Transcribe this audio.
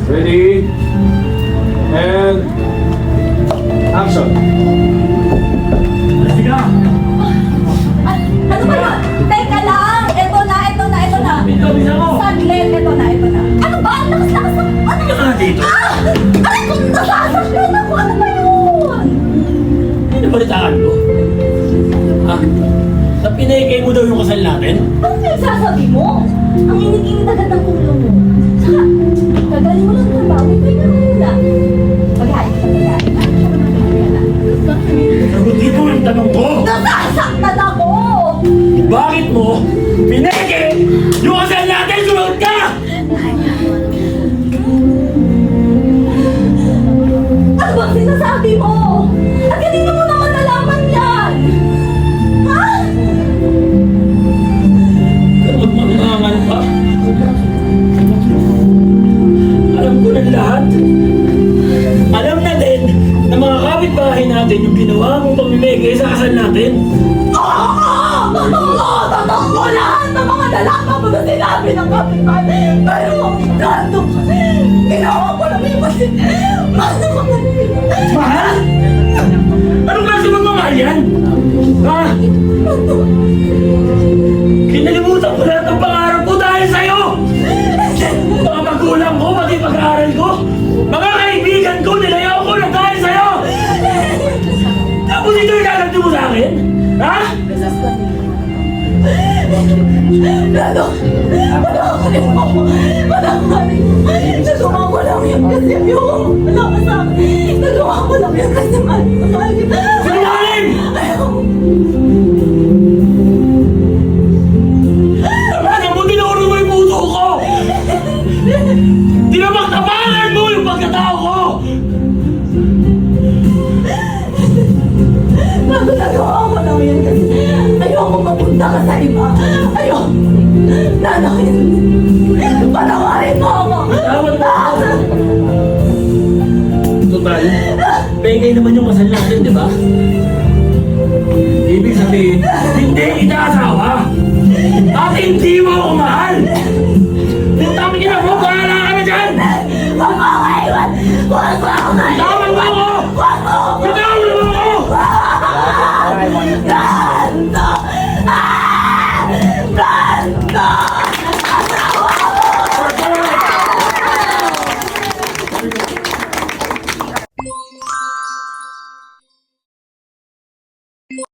Ready? And action. Sige na! Ano ba yun? Teka lang! Ito na! Bisa mo! Saglit! Ito na! Ano ba? Ang lakas-lakas ng... Ano Ano ka dito? Aray ko! Nasasaktan ako! Ano ba yun? Ano nabalitaan ko? Ha? Na pinayagay mo daw yung kasal natin? Ano pinagsasabi mo? Ang init-init agad ng ulo mo. Saka, kagaling mo lang ng bawi. Pwede ka muna. Maghain ka. Sagutin mo yung tanong ko! Nasasaktan ako! Bakit mo pinayagay yung kasal natin? Sumunod ka! Ano bang sinasabi mo? At kanina mo naman nalaman yan? Ha? Magmangangan pa. Alam ko na lahat. Alam na din na mga kapitbahay natin yung ginawa mong pamimigay sa kasal natin. Totoo ko lahat ng mga nalaman mo na sinabi ng kapitbahay. Pero gano'n ka. Ginawa ko lang yung kasi mahal ko na Mahal? Anong klase magmamahal yan? Ha? Kinalimutan ko lahat ng pangarap ko dahil sa'yo! Mga magulang ko, pati pag-aaral ko, mga kaibigan ko, nilayaw ko na dahil sa'yo! Tapos ito yung lalagdo mo sa akin? Ha? Lalo, madakalit mo. Nagawa ko lang yan kasi yung wala ka sa akin. Nagawa ko lang yan kasi mahal kita. Sinungaling! Ano mo, tinuro mo yung puso ko! Tinapaktapakan mo yung pagkatao ko! Bago nagawa ko lang yan kasi ayoko mapunta ka sa iba. Ayoko. Nanakin. Patawarin mo ako. Tawad mo ako! Total, pengay naman yung kasal natin, di ba? Ibig sabihin, hindi kita asawa! At hindi mo ako mahal! Putang ina mo, bahala ka na dyan! Huwag mo ako iwan. Huwag mo ako iwan.